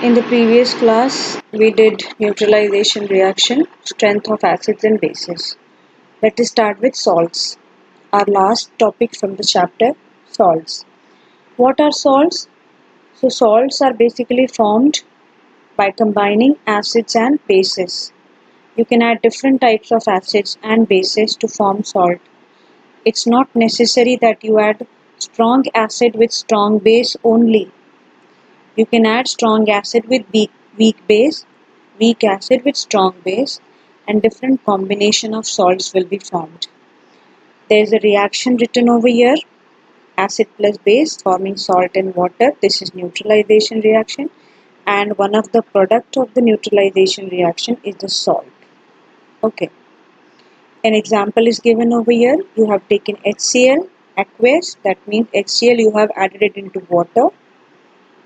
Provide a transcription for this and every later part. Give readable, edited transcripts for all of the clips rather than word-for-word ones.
In the previous class, we did neutralization reaction, strength of acids and bases. Let us start with salts. Our last topic from the chapter, salts. What are salts? So salts are basically formed by combining acids and bases. You can add different types of acids and bases to form salt. It's not necessary that you add strong acid with strong base only. You can add strong acid with weak base, weak acid with strong base, and different combination of salts will be formed. There is a reaction written over here, acid plus base forming salt and water. This is neutralization reaction, and one of the product of the neutralization reaction is the salt. Okay. An example is given over here. You have taken HCl, aqueous, that means HCl you have added it into water.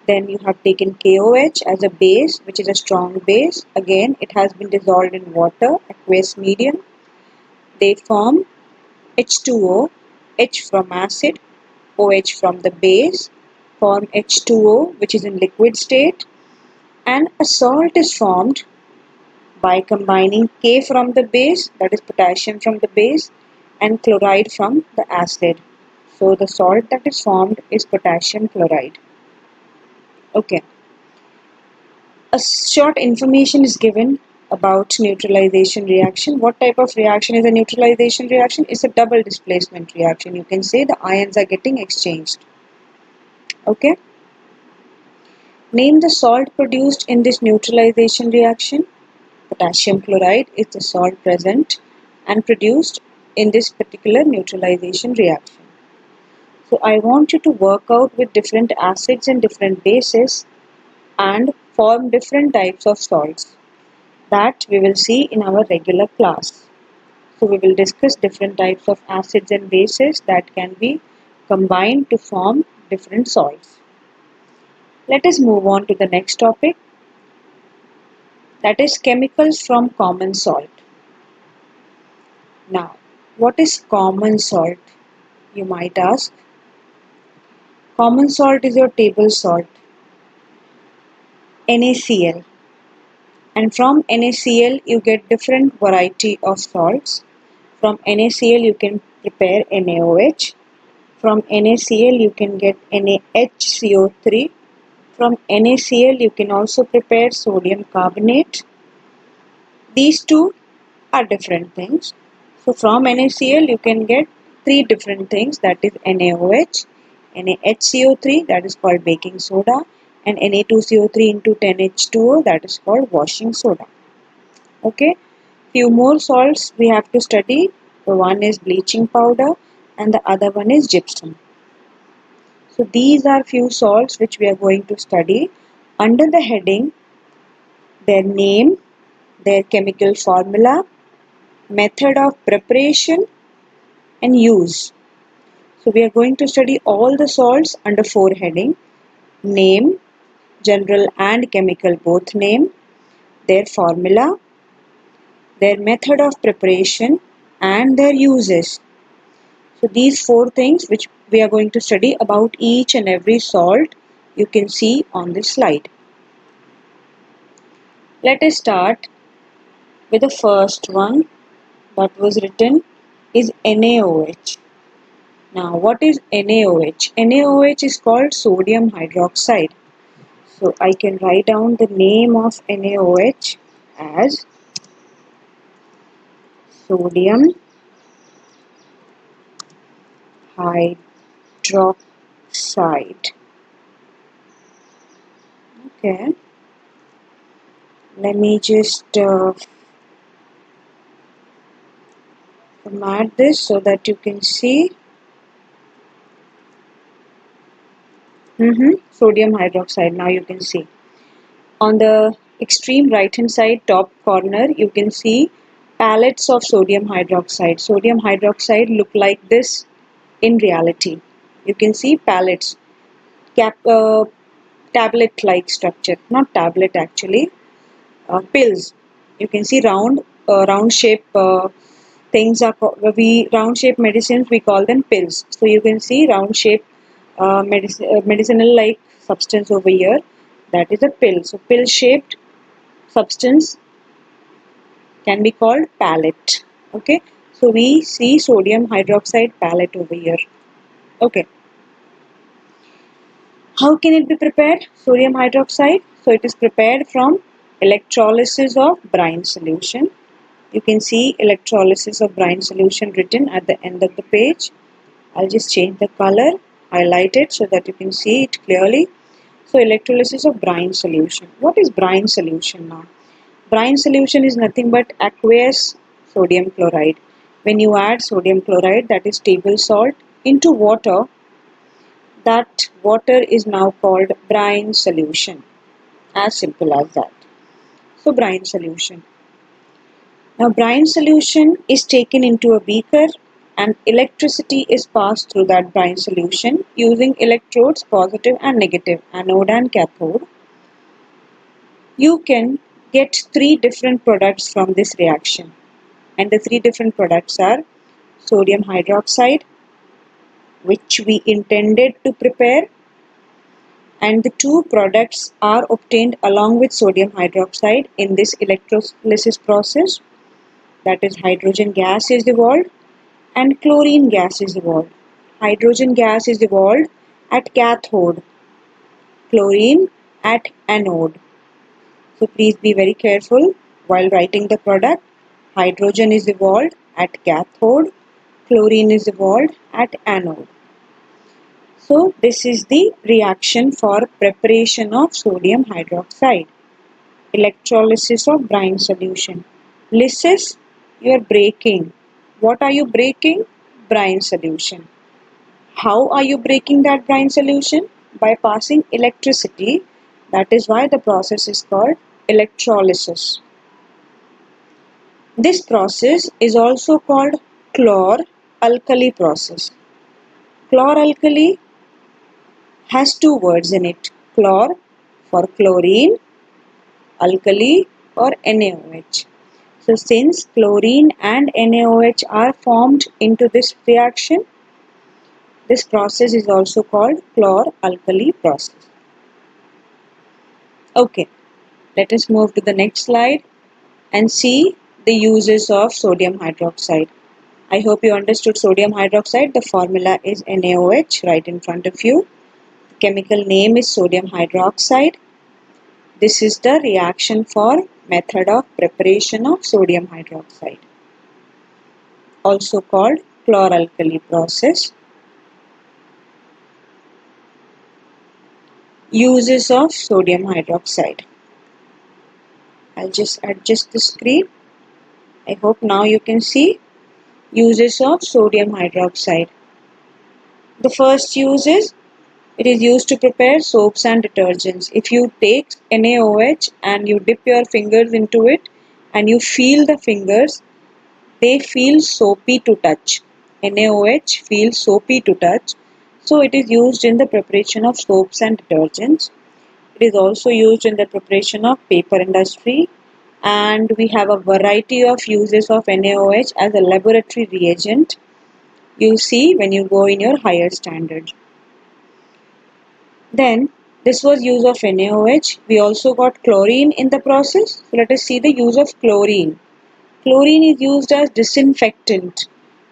Then you have taken KOH as a base, which is a strong base. Again, it has been dissolved in water, aqueous medium. They form H2O, H from acid, OH from the base, form H2O, which is in liquid state. And a salt is formed by combining K from the base, that is potassium from the base, and chloride from the acid. So the salt that is formed is potassium chloride. Okay. A short information is given about neutralization reaction. What type of reaction is a neutralization reaction? It's a double displacement reaction. You can say the ions are getting exchanged. Okay. Name the salt produced in this neutralization reaction. Potassium chloride is the salt present and produced in this particular neutralization reaction. So I want you to work out with different acids and different bases and form different types of salts. That we will see in our regular class. So we will discuss different types of acids and bases that can be combined to form different salts. Let us move on to the next topic, that is chemicals from common salt. Now, what is common salt? You might ask. Common salt is your table salt, NaCl. And from NaCl you get different variety of salts. From NaCl you can prepare NaOH. From NaCl you can get NaHCO3. From NaCl you can also prepare sodium carbonate. These two are different things. So from NaCl you can get three different things, that is NaOH, NaHCO3, that is called baking soda, and Na2CO3 into 10H2O, that is called washing soda. Okay, few more salts we have to study. The one is bleaching powder and the other one is gypsum. So these are few salts which we are going to study under the heading their name, their chemical formula, method of preparation and use. So we are going to study all the salts under four heading: name, general and chemical both name, their formula, their method of preparation and their uses. So these four things which we are going to study about each and every salt you can see on this slide. Let us start with the first one that was written is NaOH. Now what is NaOH? NaOH is called sodium hydroxide. So I can write down the name of NaOH as sodium hydroxide. Okay. Let me just format this so that you can see. Sodium hydroxide. Now you can see. On the extreme right hand side top corner you can see pellets of sodium hydroxide. Sodium hydroxide look like this in reality. You can see pellets, tablet like structure, not tablet actually, pills. You can see round shape things are round shape medicines, we call them pills. So you can see round shape medicinal like substance over here. that is a pill. So pill shaped substance can be called pellet. Okay, so we see sodium hydroxide pellet over here. Okay, how can it be prepared? Sodium hydroxide. So it is prepared from electrolysis of brine solution. You can see electrolysis of brine solution written at the end of the page. I'll just change the color, highlight it so that you can see it clearly. So electrolysis of brine solution. What is brine solution now? Brine solution is nothing but aqueous sodium chloride. When you add sodium chloride, that is table salt, into water, that water is now called brine solution. As simple as that. So brine solution. Now brine solution is taken into a beaker and electricity is passed through that brine solution using electrodes positive and negative, anode and cathode. You can get three different products from this reaction, and the three different products are sodium hydroxide, which we intended to prepare, and the two products are obtained along with sodium hydroxide in this electrolysis process, that is hydrogen gas is evolved and chlorine gas is evolved. Hydrogen gas is evolved at cathode, chlorine at anode. So please be very careful while writing the product. Hydrogen is evolved at cathode, chlorine is evolved at anode. So this is the reaction for preparation of sodium hydroxide. Electrolysis of brine solution. Lysis, you are breaking. What are you breaking? Brine solution. How are you breaking that brine solution? By passing electricity. That is why the process is called electrolysis. This process is also called chlor-alkali process. Chlor-alkali has two words in it. Chlor for chlorine, alkali or NaOH. So since chlorine and NaOH are formed into this reaction, this process is also called chlor-alkali process. Okay, let us move to the next slide and see the uses of sodium hydroxide. I hope you understood sodium hydroxide. The formula is NaOH right in front of you. The chemical name is sodium hydroxide. This is the reaction for method of preparation of sodium hydroxide, also called chlor-alkali process. Uses of sodium hydroxide. I'll just adjust the screen. I hope now you can see uses of sodium hydroxide. The first use is it is used to prepare soaps and detergents. If you take NaOH and you dip your fingers into it and you feel the fingers, they feel soapy to touch. NaOH feels soapy to touch. So it is used in the preparation of soaps and detergents. It is also used in the preparation of paper industry, and we have a variety of uses of NaOH as a laboratory reagent. You see when you go in your higher standard. Then this was use of NaOH. We also got chlorine in the process. So let us see the use of chlorine. Chlorine is used as disinfectant.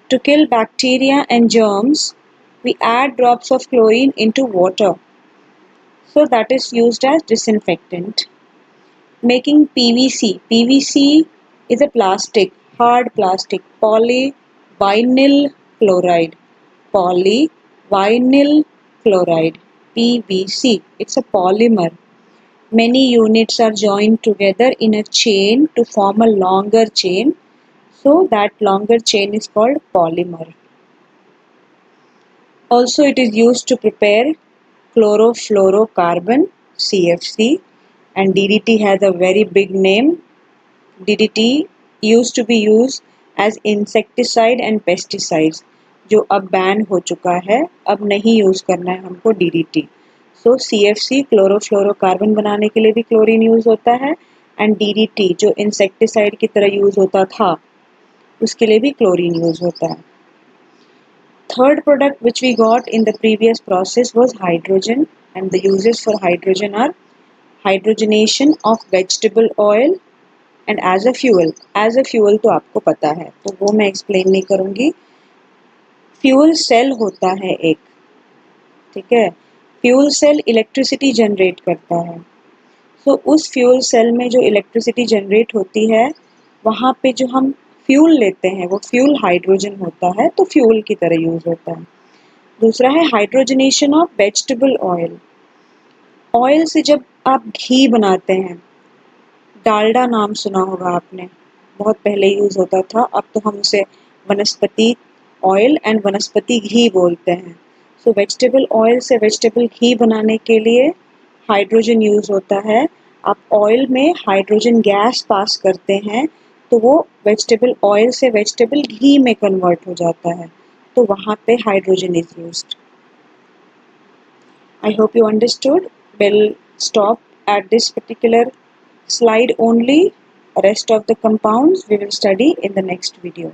To kill bacteria and germs, we add drops of chlorine into water. So that is used as disinfectant. Making PVC. PVC is a plastic, hard plastic, polyvinyl chloride. Polyvinyl chloride, PVC. It's a polymer. Many units are joined together in a chain to form a longer chain. So that longer chain is called polymer. Also, it is used to prepare chlorofluorocarbon, CFC, and DDT has a very big name. DDT used to be used as insecticide and pesticides, जो अब ban हो चुका है, अब नहीं use करना है हमको DDT. सो CFC क्लोरोफ्लोरोकार्बन बनाने के लिए भी क्लोरीन यूज होता है, एंड DDT जो इंसेक्टिसाइड की तरह यूज होता था उसके लिए भी क्लोरीन यूज होता है. Third product which we got in the previous process was hydrogen, and the uses for hydrogen are hydrogenation of vegetable oil and as a fuel तो आपको पता है, तो वो मैं एक्सप्लेन नहीं करूँगी। फ्यूल सेल होता है एक, ठीक है। फ्यूल सेल इलेक्ट्रिसिटी जनरेट करता है। तो उस फ्यूल सेल में जो इलेक्ट्रिसिटी जनरेट होती है, वहाँ पे जो हम फ्यूल लेते हैं वो फ्यूल हाइड्रोजन होता है, तो फ्यूल की तरह यूज़ होता है। दूसरा है hydrogenation of vegetable oil. Oil से जब आप घी बनाते हैं, डालडा नाम सुना होगा आपने, बहुत पहले यूज़ होता था, अब तो हम उसे वनस्पति ऑयल एंड वनस्पति घी बोलते हैं। सो वेजिटेबल ऑयल से वेजिटेबल घी बनाने के लिए हाइड्रोजन यूज़ होता है। आप ऑयल में हाइड्रोजन गैस पास करते हैं तो वो वेजिटेबल ऑयल से वेजिटेबल घी में कन्वर्ट हो जाता है, तो वहाँ पे hydrogen is used. I hope you understood. We'll stop at this particular slide only. Rest of the compounds we will study in the next video.